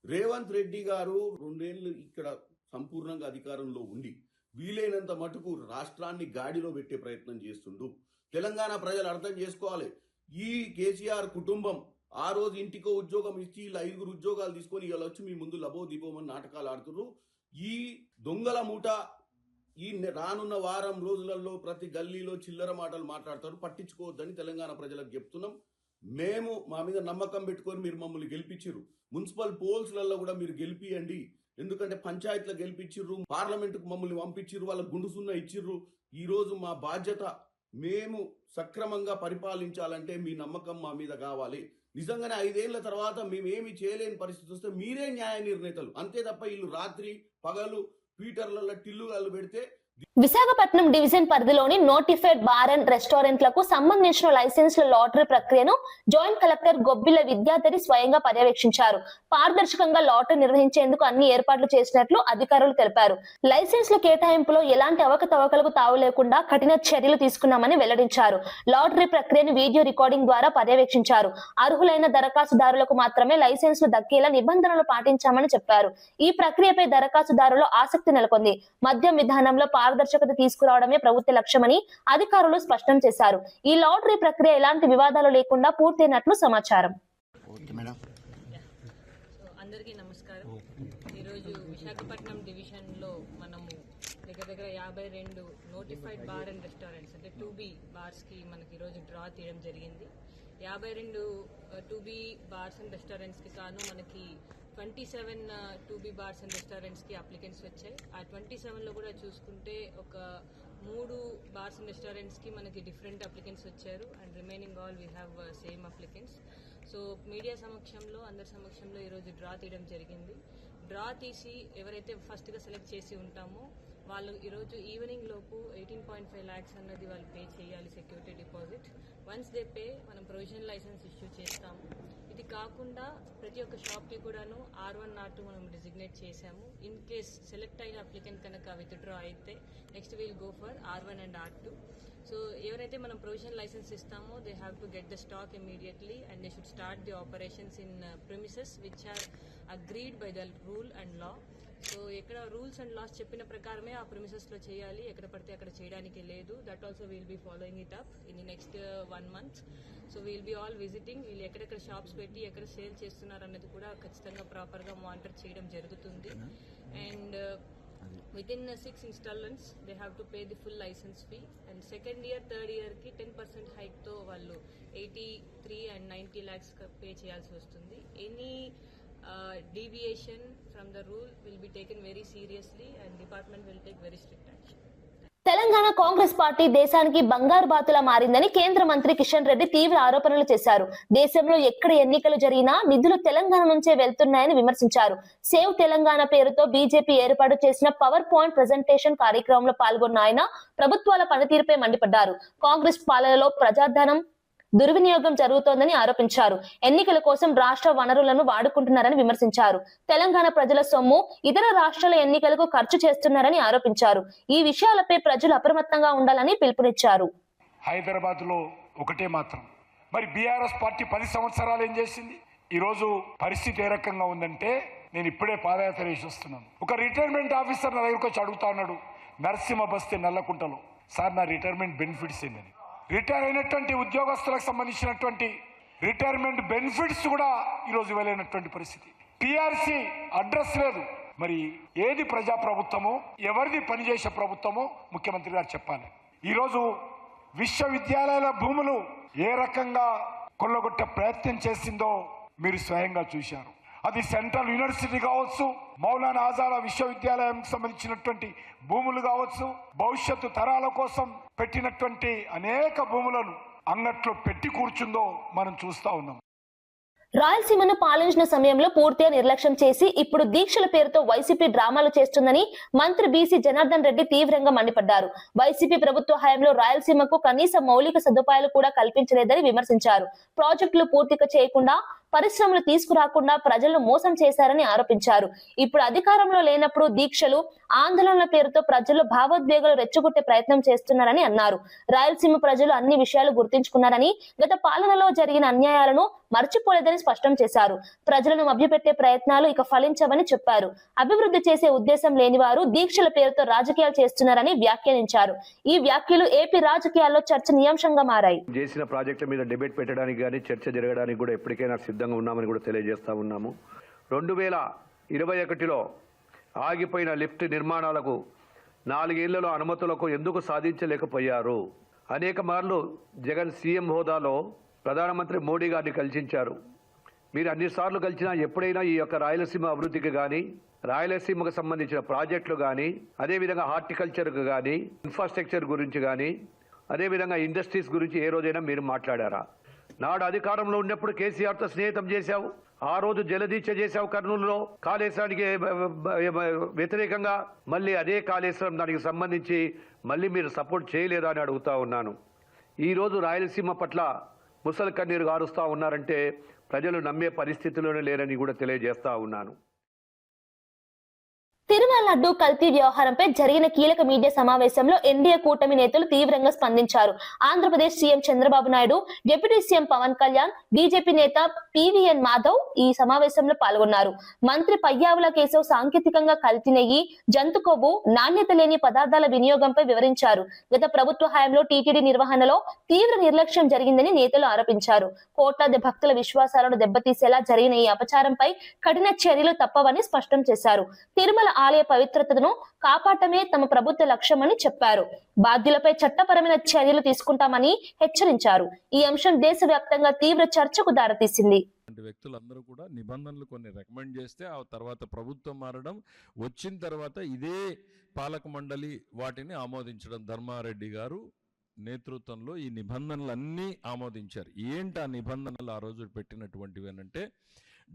రేవంత్ రెడ్డి గారు 2 ఏళ్ళు ఇక్కడ సంపూర్ణంగా అధికారంలో ఉండి వీలైనంత మటుకు రాష్ట్రాన్ని గాడిలో పెట్టే ప్రయత్నం చేస్తుండు. తెలంగాణ ప్రజలు అర్థం చేసుకోవాలి. ఈ కేసీఆర్ కుటుంబం ఆ రోజు ఇంటికో ఉద్యోగం ఇచ్చి ఇలా 5 ఉద్యోగాలు తీసుకొని ఇలా వచ్చి మీ ముందు లబో దిబోమని నాటకాలు ఆడుతున్నారు. ఈ దొంగల మూట ఈ రానున్న వారం రోజులలో ప్రతి గల్లీలో చిల్లర మాటలు మాట్లాడతారు. పట్టించుకోవద్దని తెలంగాణ ప్రజలకు చెప్తున్నాం. మేము మా మీద నమ్మకం పెట్టుకొని మీరు మమ్మల్ని గెలిపించిర్రు. మున్సిపల్ పోల్స్లలో కూడా మీరు గెలిపియండి. ఎందుకంటే పంచాయతీలో గెలిపించిర్రు, పార్లమెంటుకు మమ్మల్ని పంపించిర్రు, వాళ్ళ గుండు సున్నా ఇచ్చిర్రు. ఈరోజు మా బాధ్యత మేము సక్రమంగా పరిపాలించాలంటే మీ నమ్మకం మా మీద కావాలి. నిజంగానే 5 ఏళ్ల తర్వాత మేమేమి చేయలేని పరిస్థితి వస్తే మీరే న్యాయ నిర్ణేతలు. అంతే తప్ప వీళ్ళు రాత్రి పగలు ట్విట్టర్లలో టిల్లుగాళ్ళు పెడితే. విశాఖపట్నం డివిజన్ పరిధిలోని నోటిఫైడ్ బార్ అండ్ రెస్టారెంట్లకు సంబంధించిన లైసెన్స్ల లాటరీ ప్రక్రియను జాయింట్ కలెక్టర్ గొబ్బిల విద్యాధరి స్వయంగా పర్యవేక్షించారు. పారదర్శకంగా లాటరీ నిర్వహించేందుకు అన్ని ఏర్పాట్లు చేసినట్లు అధికారులు తెలిపారు. లైసెన్స్ల కేటాయింపులో ఎలాంటి అవకతవకలకు తావు లేకుండా కఠిన చర్యలు తీసుకున్నామని వెల్లడించారు. లాటరీ ప్రక్రియను వీడియో రికార్డింగ్ ద్వారా పర్యవేక్షించారు. అర్హులైన దరఖాస్తుదారులకు మాత్రమే లైసెన్స్లు దక్కేలా నిబంధనలు పాటించామని చెప్పారు. ఈ ప్రక్రియపై దరఖాస్తుదారులో ఆసక్తి నెలకొంది. మద్యం విధానంలో పారదర్శకత తీసుకురావడమే ప్రభుత్వ లక్ష్యమని అధికారులు స్పష్టం చేశారు. ఈ లాటరీ ప్రక్రియ ఎలాంటి వివాదాలు లేకుండా పూర్తయినట్లు సమాచారం. అందరికీ నమస్కారం. ఈరోజు విశాఖపట్నం డివిజన్లో మనము దగ్గర 52 నోటిఫైడ్ బార్ అండ్ రెస్టారెంట్స్ అంటే 2B బార్స్కి మనకి ఈరోజు డ్రా తీయడం జరిగింది. 52 2B బార్స్ అండ్ రెస్టారెంట్స్కి కాను మనకి 27 2B బార్స్ అండ్ రెస్టారెంట్స్కి అప్లికెంట్స్ వచ్చాయి. ఆ 27లో కూడా చూసుకుంటే ఒక 3 బార్స్ అండ్ రెస్టారెంట్స్కి మనకి డిఫరెంట్ అప్లికెంట్స్ వచ్చారు and remaining all we have same applicants. So media సమక్షంలో అందరి సమక్షంలో ఈరోజు డ్రా తీయడం జరిగింది. డ్రా తీసి ఎవరైతే ఫస్ట్గా సెలెక్ట్ చేసి ఉంటామో వాళ్ళు ఈరోజు ఈవినింగ్ లోపు 18.5 lakhs అన్నది వాళ్ళు పే చేయాలి security deposit. Once they pay మనం ప్రొవిజనల్ లైసెన్స్ ఇష్యూ చేస్తాము. ఇది కాకుండా ప్రతి ఒక్క షాప్కి కూడాను R1 R2 మనం డిజిగ్నేట్ చేశాము. ఇన్ కేస్ సెలెక్ట్ అయిన అప్లికెంట్ కనుక విత్డ్రా అయితే next we'll go for R1 and R2. So ఎవరైతే మనం ప్రొవిజనల్ లైసెన్స్ ఇస్తామో they have to get the stock immediately and they should start the operations in premises which are agreed by the rule and law. So ఎక్కడ rules and laws చెప్పిన ప్రకారమే ఆ ప్రిమిసెస్లో చేయాలి, ఎక్కడ పడితే అక్కడ చేయడానికి లేదు. That also will be following it up in the next 1 month. So will be all visiting, వీళ్ళు ఎక్కడెక్కడ షాప్స్ పెట్టి ఎక్కడ సేల్ చేస్తున్నారు అన్నది కూడా ఖచ్చితంగా ప్రాపర్గా మానిటర్ చేయడం జరుగుతుంది. And within 6 installments they have to pay the full license fee, and second year third year ki 10% hike తో వాళ్ళు 83 and 90 lakhs pay చేయాల్సి వస్తుంది. Any deviation from the rule will be taken very seriously and department will take very strict action. Telangana Congress party దేశానికి బంగారు బాతులా మారిందని కేంద్ర మంత్రి కిషన్ రెడ్డి తీవ్ర ఆరోపణలు చేశారు. దేశంలో ఎక్కడ ఎన్నికలు జరిగినా నిధులు తెలంగాణ నుంచే వెళ్తున్నాయని విమర్శించారు. సేవ్ తెలంగాణ పేరుతో బీజేపీ ఏర్పాటు చేసిన పవర్ పాయింట్ ప్రెజెంటేషన్ కార్యక్రమంలో పాల్గొన్న ఆయన ప్రభుత్వాల పనితీరుపై మండిపడ్డారు. కాంగ్రెస్ పాలనలో ప్రజాధనం దుర్వినియోగం జరుగుతోందని ఆరోపించారు. ఎన్నికల కోసం రాష్ట్ర వనరులను వాడుకుంటున్నారని విమర్శించారు. తెలంగాణ ప్రజల సొమ్ము ఇతర రాష్ట్రాల ఎన్నికలకు ఖర్చు చేస్తున్నారని ఆరోపించారు. ఈ విషయాలపై ప్రజలు అప్రమత్తంగా ఉండాలని పిలుపునిచ్చారు. హైదరాబాద్ లో ఒకటే మాత్రం, మరి బీఆర్ఎస్ పార్టీ 10 సంవత్సరాలు ఏం చేసింది? ఈ రోజు పరిస్థితి ఏ రకంగా ఉందంటే, నేను ఇప్పుడే పాదయాత్ర చేసి వస్తున్నాను. ఒక రిటైర్మెంట్ ఆఫీసర్ నా దగ్గరకు వచ్చి అడుగుతా ఉన్నాడు, నరసింహ బస్తే నల్లకుంటలో, సార్ నా రిటైర్మెంట్ బెనిఫిట్స్ ఏందని. రిటైర్ అయినటువంటి ఉద్యోగస్తులకు సంబంధించినటువంటి రిటైర్మెంట్ బెనిఫిట్స్ కూడా ఈరోజు ఇవ్వలేనటువంటి పరిస్థితి. పిఆర్సీ అడ్రస్ లేదు. మరి ఏది ప్రజాప్రభుత్వమో, ఎవరిది పనిచేసే ప్రభుత్వమో ముఖ్యమంత్రి గారు చెప్పాలి. ఈరోజు విశ్వవిద్యాలయాల భూములు ఏ రకంగా కొల్లగొట్టే ప్రయత్నం చేసిందో మీరు స్వయంగా చూశారు. అది సెంట్రల్ యూనివర్సిటీ కావచ్చు, మౌలానా ఆజాద్ విశ్వవిద్యాలయం సంబంధించినటువంటి భూములు కావచ్చు, భవిష్యత్తు తరాల కోసం పెట్టినటువంటి అనేక భూములను అంగట్లో పెట్టి కూర్చుందో మనం చూస్తా ఉన్నాం. రాయలసీమను పాలించిన సమయంలో పూర్తిగా నిర్లక్ష్యం చేసి ఇప్పుడు దీక్షల పేరుతో వైసీపీ డ్రామాలు చేస్తుందని మంత్రి బీసీ జనార్దన్ రెడ్డి తీవ్రంగా మండిపడ్డారు. వైసీపీ ప్రభుత్వ హయాంలో రాయలసీమకు కనీస మౌలిక సదుపాయాలు కూడా కల్పించలేదని విమర్శించారు. ప్రాజెక్టులు పూర్తిగా చేయకుండా, పరిశ్రమలు తీసుకురాకుండా ప్రజలను మోసం చేశారని ఆరోపించారు. ఇప్పుడు అధికారంలో లేనప్పుడు దీక్షలు, ఆందోళనల పేరుతో ప్రజల్లో భావోద్వేగాలు రెచ్చగొట్టే ప్రయత్నం చేస్తున్నారని అన్నారు. రాయలసీమ ప్రజలు అన్ని విషయాలు గుర్తించుకున్నారని, గత పాలనలో జరిగిన అన్యాయాలను మర్చిపోలేదని స్పష్టం చేశారు. ప్రజలను మభ్యపెట్టే ప్రయత్నాలు ఇక ఫలించవని చెప్పారు. అభివృద్ధి చేసే ఉద్దేశం లేని వారు దీక్షల పేరుతో రాజకీయాలు చేస్తున్నారని వ్యాఖ్యానించారు. ఈ వ్యాఖ్యలు ఏపీ రాజకీయాల్లో చర్చనీయాంశంగా మారాయి. చేసిన ప్రాజెక్టుల మీద డిబేట్ పెట్టడానికి కానీ చర్చ జరగడానికి కూడా ఎప్పటికైనా సిద్ధంగా ఉన్నామని కూడా తెలియజేస్తా ఉన్నాము. 2021లో ఆగిపోయిన లిఫ్ట్ నిర్మాణాలకు 4 ఏళ్లలో అనుమతులకు ఎందుకు సాధించలేకపోయారు? అనేక మార్లు జగన్ సీఎం హోదాలో ప్రధానమంత్రి మోడీ గారిని కలిసించారు. మీరు అన్నిసార్లు కలిసినా ఎప్పుడైనా ఈ యొక్క రాయలసీమ అభివృద్ధికి కానీ, రాయలసీమకు సంబంధించిన ప్రాజెక్టులు కానీ, అదేవిధంగా హార్టికల్చర్కు కానీ, ఇన్ఫ్రాస్ట్రక్చర్ గురించి కానీ, అదేవిధంగా ఇండస్ట్రీస్ గురించి ఏ రోజైనా మీరు మాట్లాడారా? నాడు అధికారంలో ఉన్నప్పుడు కేసీఆర్తో స్నేహితం చేశావు. ఆ రోజు జలదీక్ష చేశావు కర్నూలులో కాళేశ్వరానికి వ్యతిరేకంగా. మళ్ళీ అదే కాళేశ్వరం దానికి సంబంధించి మళ్ళీ మీరు సపోర్ట్ చేయలేదా అని అడుగుతా ఉన్నాను. ఈరోజు రాయలసీమ పట్ల ముసలి కన్నీరు గారుస్తూ ఉన్నారంటే ప్రజలు నమ్మే పరిస్థితిలోనే లేరని కూడా తెలియజేస్తా ఉన్నాను. తిరుమల లడ్డూ కల్తీ వ్యవహారంపై జరిగిన కీలక మీడియా సమావేశంలో ఎన్డీఏ కూటమి నేతలు తీవ్రంగా స్పందించారు. Andhra Pradesh CM Chandrababu Naidu, deputy CM Pawan Kalyan, BJP నేత పీవీఎన్ మాధవ్ ఈ సమావేశంలో పాల్గొన్నారు. మంత్రి పయ్యావుల కేశవ్ సాంకేతికంగా కల్తీ నెయ్యి, జంతు కొవ్వు, నాణ్యత లేని పదార్థాల వినియోగంపై వివరించారు. గత ప్రభుత్వ హయాంలో టీటీడీ నిర్వహణలో తీవ్ర నిర్లక్ష్యం జరిగిందని నేతలు ఆరోపించారు. కోట్లాది భక్తుల విశ్వాసాలను దెబ్బతీసేలా జరిగిన ఈ అపచారంపై కఠిన చర్యలు తప్పవని స్పష్టం చేశారు. తిరుమల ఆలయ పవిత్రతను కాపాడటమే తమ ప్రభుత్వ లక్ష్యమని చెప్పారు. బాధ్యులపై చట్టపరమైన చర్యలు తీసుకుంటామని హెచ్చరించారు. ఈ అంశం దేశవ్యాప్తంగా తీవ్ర చర్చకు దారితీసింది. వ్యక్తులందరూ కూడా నిబంధనలు కొన్ని రికమెండ్ చేస్తే ఆ తర్వాత ప్రభుత్వం మారడం, వచ్చిన తర్వాత ఇదే పాలక మండలి వాటిని ఆమోదించడం, ధర్మారెడ్డి గారు నేతృత్వంలో ఈ నిబంధనలన్నీ ఆమోదించారు. ఏంటి ఆ నిబంధనలు ఆ రోజు పెట్టినటువంటివి అంటే,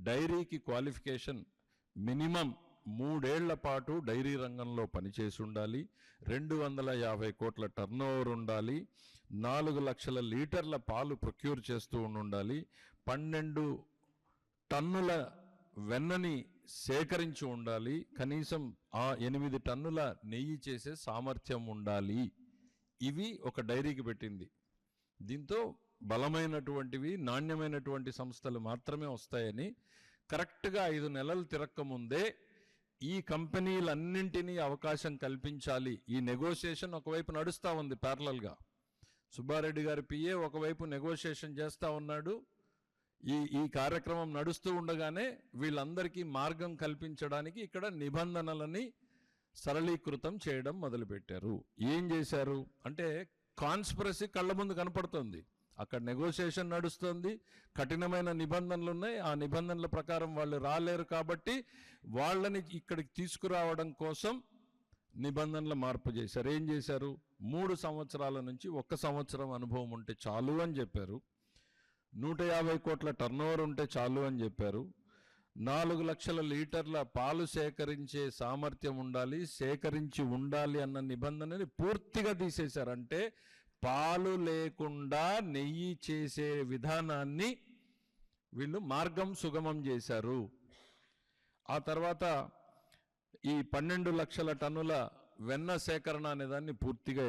డైరీకి క్వాలిఫికేషన్ మినిమం 3 ఏళ్ల పాటు డైరీ రంగంలో పనిచేసి ఉండాలి, 250 కోట్ల టర్నోవర్ ఉండాలి, 4 లక్షల లీటర్ల పాలు ప్రొక్యూర్ చేస్తూ ఉండాలి, 12 టన్నుల వెన్నని సేకరించి ఉండాలి, కనీసం 8 టన్నుల నెయ్యి చేసే సామర్థ్యం ఉండాలి. ఇవి ఒక డైరీకి పెట్టింది. దీంతో బలమైనటువంటివి, నాణ్యమైనటువంటి సంస్థలు మాత్రమే వస్తాయని కరెక్ట్గా 5 నెలలు తిరక్కముందే ఈ కంపెనీలన్నింటినీ అవకాశం కల్పించాలి. ఈ నెగోషియేషన్ ఒకవైపు నడుస్తూ ఉంది ప్యారలల్గా. సుబ్బారెడ్డి గారి పిఏ ఒకవైపు నెగోషియేషన్ చేస్తూ ఉన్నాడు. ఈ కార్యక్రమం నడుస్తూ ఉండగానే వీళ్ళందరికీ మార్గం కల్పించడానికి ఇక్కడ నిబంధనలని సరళీకృతం చేయడం మొదలుపెట్టారు. ఏం చేశారు అంటే, కాన్స్పిరసీ కళ్ళ ముందు కనపడుతుంది. అక్కడ నెగోషియేషన్ నడుస్తుంది, కఠినమైన నిబంధనలు ఉన్నాయి. ఆ నిబంధనల ప్రకారం వాళ్ళు రాలేరు కాబట్టి వాళ్ళని ఇక్కడికి తీసుకురావడం కోసం నిబంధనల మార్పు చేశారు. ఏం చేశారు? 3 సంవత్సరాల నుంచి 1 సంవత్సరం అనుభవం ఉంటే చాలు అని చెప్పారు. 150 కోట్ల టర్నోవర్ ఉంటే చాలు అని చెప్పారు. 4 లక్షల లీటర్ల పాలు సేకరించే సామర్థ్యం ఉండాలి, సేకరించి ఉండాలి అన్న నిబంధనని పూర్తిగా తీసేశారు. అంటే పాలు లేకుండా నెయ్యి చేసే విధానాన్ని వీళ్ళు మార్గం సుగమం చేశారు. ఆ తర్వాత ఈ 12 లక్షల టన్నుల వెన్న సేకరణ అనే దాన్ని పూర్తిగా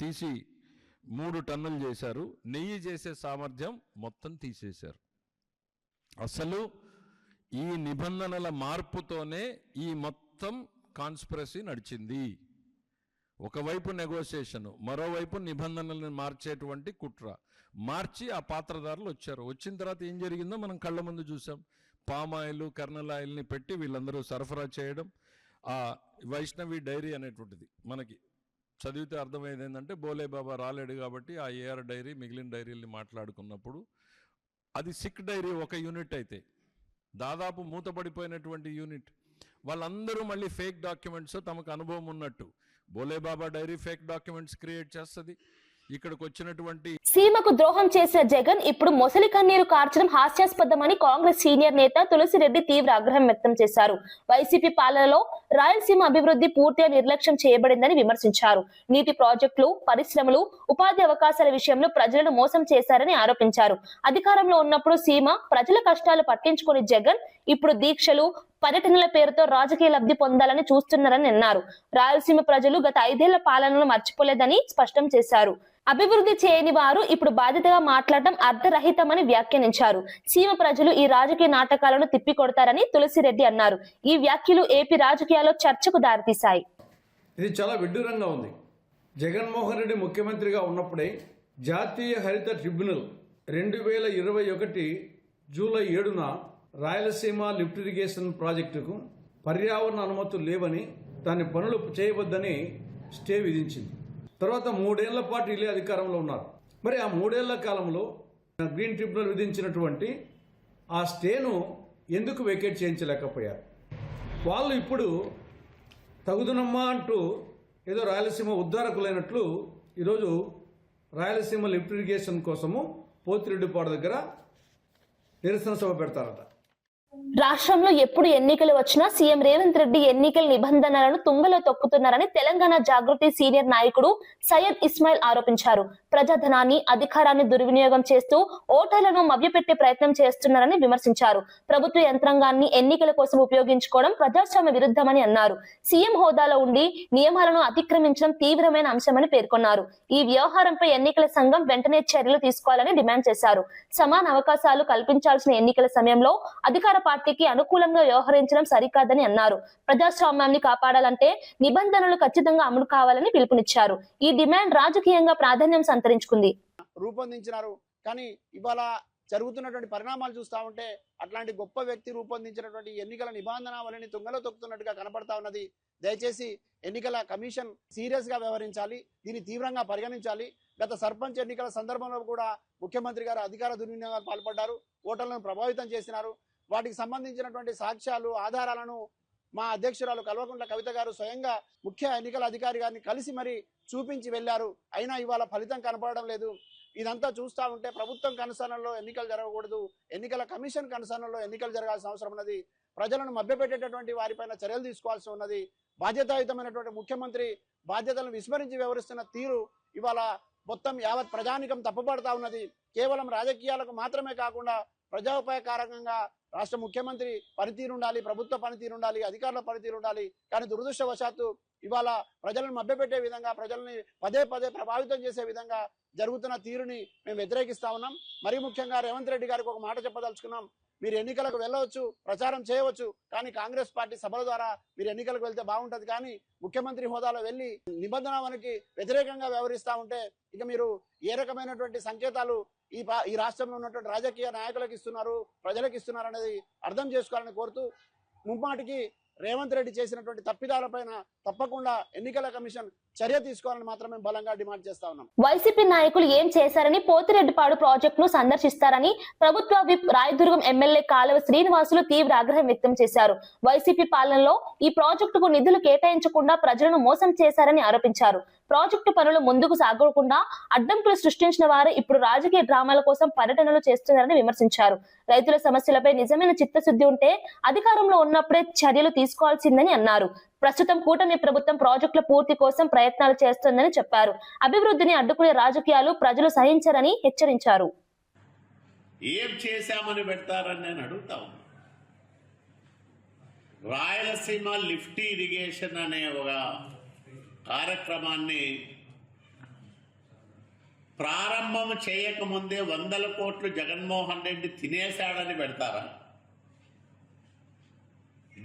తీసి 3 టన్నులు చేశారు. నెయ్యి చేసే సామర్థ్యం మొత్తం తీసేశారు. అసలు ఈ నిబంధనల మార్పుతోనే ఈ మొత్తం కాన్స్పిరసీ నడిచింది. ఒకవైపు నెగోషియేషన్, మరోవైపు నిబంధనలను మార్చేటువంటి కుట్ర. మార్చి ఆ పాత్రదారులు వచ్చారు. వచ్చిన తర్వాత ఏం జరిగిందో మనం కళ్ళ ముందు చూసాం. పామాయిల్, కర్నల్ ఆయిల్ని పెట్టి వీళ్ళందరూ సరఫరా చేయడం. ఆ వైష్ణవి డైరీ అనేటువంటిది మనకి చదివితే అర్థమయ్యేది ఏంటంటే, బోలే బాబా రాలేడు కాబట్టి ఆ ఏఆర్ డైరీ మిగిలిన డైరీల్ని మాట్లాడుకున్నప్పుడు అది సిక్ డైరీ ఒక యూనిట్ అయితే దాదాపు మూతపడిపోయినటువంటి యూనిట్. వాళ్ళందరూ మళ్ళీ ఫేక్ డాక్యుమెంట్స్, తమకు అనుభవం ఉన్నట్టు బోలే బాబా డైరీ ఫేక్ డాక్యుమెంట్స్ క్రియేట్ చేస్తుంది. ఇక్కడికి వచ్చినటువంటి సీమకు ద్రోహం చేసిన జగన్ ఇప్పుడు మొసలి కన్నీరు కార్చడం హాస్యాస్పదమని కాంగ్రెస్ సీనియర్ నేత తులసిరెడ్డి తీవ్ర ఆగ్రహం వ్యక్తం చేశారు. వైసీపీ పాలనలో రాయలసీమ అభివృద్ధి పూర్తిగా నిర్లక్ష్యం చేయబడిందని విమర్శించారు. నీటి ప్రాజెక్టులు, పరిశ్రమలు, ఉపాధి అవకాశాల విషయంలో ప్రజలను మోసం చేశారని ఆరోపించారు. అధికారంలో ఉన్నప్పుడు సీమ ప్రజల కష్టాలు పట్టించుకుని జగన్ ఇప్పుడు దీక్షలు, పర్యటనల పేరుతో రాజకీయ లబ్ధి పొందాలని చూస్తున్నారని అన్నారు. రాయలసీమ ప్రజలు గత 5 ఏళ్ల పాలనను మర్చిపోలేదని స్పష్టం చేశారు. అభివృద్ధి చేయని వారు ఇప్పుడు బాధ్యతగా మాట్లాడటం అర్ధరహితమని వ్యాఖ్యానించారు. సీమ ప్రజలు ఈ రాజకీయ నాటకాలను తిప్పికొడతారని తులసిరెడ్డి అన్నారు. ఈ వ్యాఖ్యలు ఏపీ రాజకీయాల్లో చర్చకు దారితీశాయి. ఇది చాలా విడ్డూరంగా ఉంది. జగన్మోహన్ రెడ్డి ముఖ్యమంత్రిగా ఉన్నప్పుడే జాతీయ హరిత ట్రిబ్యునల్ 2021 జూలై 7న రాయలసీమ లిఫ్ట్ ఇరిగేషన్ ప్రాజెక్టుకు పర్యావరణ అనుమతులు లేవని, దాని పనులు చేయవద్దని స్టే విధించింది. తర్వాత 3 ఏళ్ల పాటు వీళ్ళే అధికారంలో ఉన్నారు. మరి ఆ 3 ఏళ్ల కాలంలో గ్రీన్ ట్రిబ్యునల్ విధించినటువంటి ఆ స్టేను ఎందుకు వెకేట్ చేయించలేకపోయారు? వాళ్ళు ఇప్పుడు తగుదునమ్మా అంటూ ఏదో రాయలసీమ ఉద్ధారకులైనట్లు ఈరోజు రాయలసీమ లిఫ్ట్ ఇరిగేషన్ కోసము పోతిరెడ్డిపాడు దగ్గర నిరసన సభ పెడతారట. రాష్ట్రంలో ఎప్పుడు ఎన్నికలు వచ్చినా సీఎం రేవంత్ రెడ్డి ఎన్నికల నిబంధనలను తుంగలో తొక్కుతున్నారని తెలంగాణ జాగృతి సీనియర్ నాయకుడు సయ్యద్ ఇస్మాయిల్ ఆరోపించారు. ప్రజాధనాన్ని, అధికారాన్ని దుర్వినియోగం చేస్తూ ఓటర్లను మభ్యపెట్టే ప్రయత్నం చేస్తున్నారని విమర్శించారు. ప్రభుత్వ యంత్రాంగాన్ని ఎన్నికల కోసం ఉపయోగించుకోవడం ప్రజాస్వామ్య విరుద్ధమని అన్నారు. సీఎం హోదాలో ఉండి నియమాలను అతిక్రమించడం తీవ్రమైన అంశమని పేర్కొన్నారు. ఈ వ్యవహారంపై ఎన్నికల సంఘం వెంటనే చర్యలు తీసుకోవాలని డిమాండ్ చేశారు. సమాన అవకాశాలు కల్పించాల్సిన ఎన్నికల సమయంలో అధికార పార్టీకి అనుకూలంగా వ్యవహరించడం సరికాదని అన్నారు. ప్రజాస్వామ్యాన్ని కాపాడాలంటే నిబంధనలు ఖచ్చితంగా అమలు కావాలని పిలుపునిచ్చారు. ఈ డిమాండ్ రాజకీయంగా ప్రాధాన్యం సంతరించుకుంది. రూపొందించినారు, కానీ ఇవాళ జరుగుతున్నటువంటి పరిణామాలు చూస్తూ ఉంటే అట్లాంటి గొప్ప వ్యక్తి రూపొందించినటువంటి ఎన్నికల నిబంధనావళిని తుంగలో తొక్కుతున్నట్టుగా కనపడతా ఉన్నది. దయచేసి ఎన్నికల కమిషన్ సీరియస్ గా వ్యవహరించాలి, దీన్ని తీవ్రంగా పరిగణించాలి. గత సర్పంచ్ ఎన్నికల సందర్భంలో కూడా ముఖ్యమంత్రి గారు అధికార దుర్వినియోగాలు పాల్పడ్డారు, ఓటర్లను ప్రభావితం చేసినారు. వాటికి సంబంధించినటువంటి సాక్ష్యాలు, ఆధారాలను మా అధ్యక్షురాలు కల్వకుంట్ల కవిత గారు స్వయంగా ముఖ్య ఎన్నికల అధికారి గారిని కలిసి మరి చూపించి వెళ్లారు. అయినా ఇవాళ ఫలితం కనపడడం లేదు. ఇదంతా చూస్తూ ఉంటే ప్రభుత్వం కనుసరణలో ఎన్నికలు జరగకూడదు, ఎన్నికల కమిషన్ కనుసరణలో ఎన్నికలు జరగాల్సిన అవసరం ఉన్నది. ప్రజలను మభ్యపెట్టేటటువంటి వారిపైన చర్యలు తీసుకోవాల్సి ఉన్నది. బాధ్యతాయుతమైనటువంటి ముఖ్యమంత్రి బాధ్యతలను విస్మరించి వ్యవహరిస్తున్న తీరు ఇవాళ మొత్తం యావత్ ప్రజానికం తప్పుపడతా ఉన్నది. కేవలం రాజకీయాలకు మాత్రమే కాకుండా ప్రజోపకారంగా రాష్ట్ర ముఖ్యమంత్రి పనితీరు ఉండాలి, ప్రభుత్వ పనితీరు ఉండాలి, అధికారుల పనితీరు ఉండాలి. కానీ దురదృష్టవశాత్తు ఇవాళ ప్రజలను మభ్యపెట్టే విధంగా, ప్రజల్ని పదే పదే ప్రభావితం చేసే విధంగా జరుగుతున్న తీరుని మేము వ్యతిరేకిస్తా ఉన్నాం. మరీ ముఖ్యంగా రేవంత్ రెడ్డి గారికి ఒక మాట చెప్పదలుచుకున్నాం. మీరు ఎన్నికలకు వెళ్ళవచ్చు, ప్రచారం చేయవచ్చు, కానీ కాంగ్రెస్ పార్టీ సభల ద్వారా మీరు ఎన్నికలకు వెళ్తే బాగుంటది. కానీ ముఖ్యమంత్రి హోదాలో వెళ్ళి నిబంధనలకి వ్యతిరేకంగా వ్యవహరిస్తూ ఉంటే ఇక మీరు ఏ రకమైనటువంటి సంకేతాలు ఈ రాష్ట్రంలో ఉన్నటువంటి రాజకీయ నాయకులకు ఇస్తున్నారు, ప్రజలకు ఇస్తున్నారు అనేది అర్థం చేసుకోవాలని కోరుతూ, ముమ్మాటికి రేవంత్ రెడ్డి చేసినటువంటి తప్పిదాలపైన తప్పకుండా ఎన్నికల కమిషన్ చర్య తీసుకోవాలని మాత్రమే బలంగా డిమాండ్ చేస్తా ఉన్నాం. వైసీపీ నాయకులు ఏం చేశారని పోతిరెడ్డిపాడు ప్రాజెక్టును సందర్శిస్తారని ప్రభుత్వ విప్ రాయదుర్గం ఎమ్మెల్యే కాలువ శ్రీనివాసులు తీవ్ర ఆగ్రహం వ్యక్తం చేశారు. వైసీపీ పాలనలో ఈ ప్రాజెక్టుకు నిధులు కేటాయించకుండా ప్రజలను మోసం చేశారని ఆరోపించారు. ప్రాజెక్టు పనులు ముందుకు సాగకుండా అడ్డంకులు సృష్టించిన వారు ఇప్పుడు రాజకీయ డ్రామాల కోసం పర్యటనలు చేస్తున్నారని విమర్శించారు. రైతుల సమస్యలపై నిజమైన చిత్తశుద్ధి ఉంటే అధికారంలో ఉన్నప్పుడే చర్యలు తీసుకోవాల్సిందని అన్నారు. ప్రస్తుతం కూటమి ప్రభుత్వం ప్రాజెక్టుల పూర్తి కోసం ప్రయత్నాలు చేస్తోందని చెప్పారు. అభివృద్ధిని అడ్డుకునే రాజకీయాలు ప్రజలు సహించరని హెచ్చరించారు. ఏం చేశామని పెడతారని నేను అడుగుతా ఉన్నా. రాయలసీమ లిఫ్ట్ ఇరిగేషన్ అనే ఒక కార్యక్రమాన్ని ప్రారంభం చేయకముందే 100 కోట్లు జగన్మోహన్ రెడ్డి తినేశాడని పెడతారా?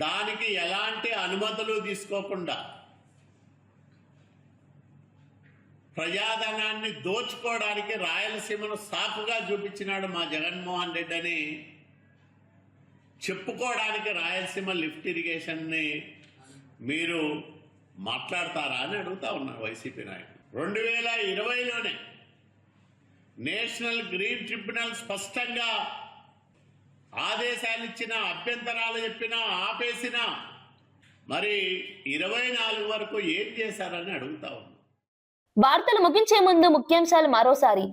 దానికి ఎలాంటి అనుమతులు తీసుకోకుండా ప్రజాధనాన్ని దోచుకోవడానికి రాయలసీమను సాకుగా చూపించినాడు మా జగన్మోహన్ రెడ్డి అని చెప్పుకోవడానికి రాయలసీమ లిఫ్ట్ ఇరిగేషన్ని మీరు మాట్లాడతారా అని అడుగుతా ఉన్నారు వైసీపీ నాయకులు. 2020లోనే నేషనల్ గ్రీన్ ట్రిబ్యునల్ స్పష్టంగా ఆదేశాలు ఇచ్చిన, అభ్యంతరాలు చెప్పినా, ఆపేసినా మరి 24 వరకు ఏం చేశారని అడుగుతా ఉన్నా. వార్తలు ముగించే ముందు ముఖ్యాంశాలు మరోసారి.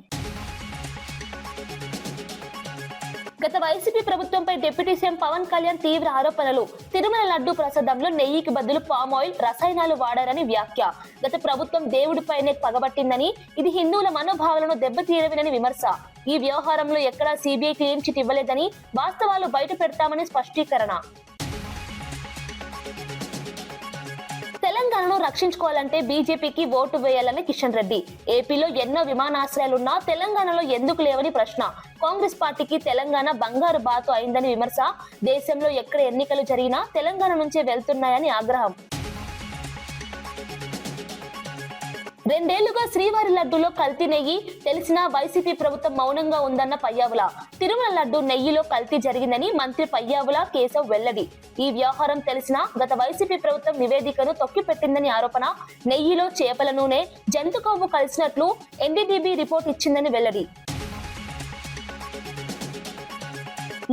గత వైసీపీ ప్రభుత్వంపై డిప్యూటీ సీఎం పవన్ కళ్యాణ్ తీవ్ర ఆరోపణలు. తిరుమల లడ్డూ ప్రసాదంలో నెయ్యికి బదులు పామ్ ఆయిల్, రసాయనాలు వాడారని వ్యాఖ్య. గత ప్రభుత్వం దేవుడిపైనే పగబట్టిందని, ఇది హిందువుల మనోభావాలను దెబ్బతీయడమేనని విమర్శ. ఈ వ్యవహారంలో ఎక్కడా సిబిఐ క్లీన్ చిట్ ఇవ్వలేదని, వాస్తవాలు బయట పెడతామని స్పష్టీకరణ. తెలంగాణను రక్షించుకోవాలంటే బీజేపీకి ఓటు వేయాలని కిషన్ రెడ్డి. ఏపీలో ఎన్నో విమానాశ్రయాలున్నా తెలంగాణలో ఎందుకు లేవని ప్రశ్న. కాంగ్రెస్ పార్టీకి తెలంగాణ బంగారు బాతు అయిందని విమర్శ. దేశంలో ఎక్కడ ఎన్నికలు జరిగినా తెలంగాణ నుంచే వెళ్తున్నాయని ఆగ్రహం. 2 ఏళ్లుగా శ్రీవారి లడ్డూలో కల్తీ నెయ్యి తెలిసినా వైసీపీ ప్రభుత్వం మౌనంగా ఉందన్న పయ్యావుల. తిరుమల లడ్డూ నెయ్యిలో కల్తీ జరిగిందని మంత్రి పయ్యావుల కేశవ్ వెల్లడి. ఈ వ్యవహారం తెలిసినా గత వైసీపీ ప్రభుత్వం నివేదికను తొక్కిపెట్టిందని ఆరోపణ. నెయ్యిలో చేపల నూనె, జంతు కొవ్వు కలిసినట్లు ఎన్డీటీబీ రిపోర్ట్ ఇచ్చిందని వెల్లడి.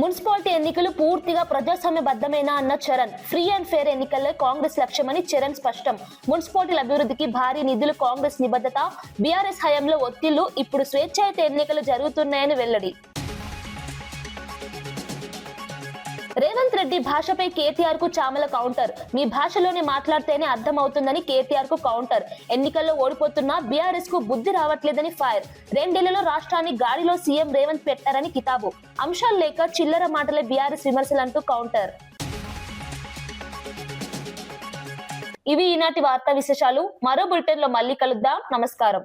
మున్సిపాలిటీ ఎన్నికలు పూర్తిగా ప్రజాస్వామ్యబద్ధమేనా అన్న చరణ్. ఫ్రీ అండ్ ఫేర్ ఎన్నికల్లో కాంగ్రెస్ లక్ష్యమని చరణ్ స్పష్టం. మున్సిపాలిటీల అభివృద్ధికి భారీ నిధులు కాంగ్రెస్ నిబద్ధత. బీఆర్ఎస్ హయాంలో ఒత్తిళ్లు, ఇప్పుడు స్వేచ్ఛాయుత ఎన్నికలు జరుగుతున్నాయని వెల్లడి. రేవంత్ రెడ్డి భాషపై కేటీఆర్ కు చామల కౌంటర్. మీ భాషలోనే మాట్లాడితేనే అర్థం అవుతుందని కేటీఆర్ కు కౌంటర్. ఎన్నికల్లో ఓడిపోతున్నా బీఆర్ఎస్ కు బుద్ధి రావట్లేదని ఫైర్. 2 ఏళ్లలో రాష్ట్రాన్ని గాడిలో సీఎం రేవంత్ పెట్టారని కితాబు. అంశాలు లేక చిల్లర మాటలే బీఆర్ఎస్ విమర్శలంటూ కౌంటర్. ఇవి ఈనాటి వార్తా విశేషాలు. మరో బులెటిన్ లో మళ్ళీ కలుద్దాం. నమస్కారం.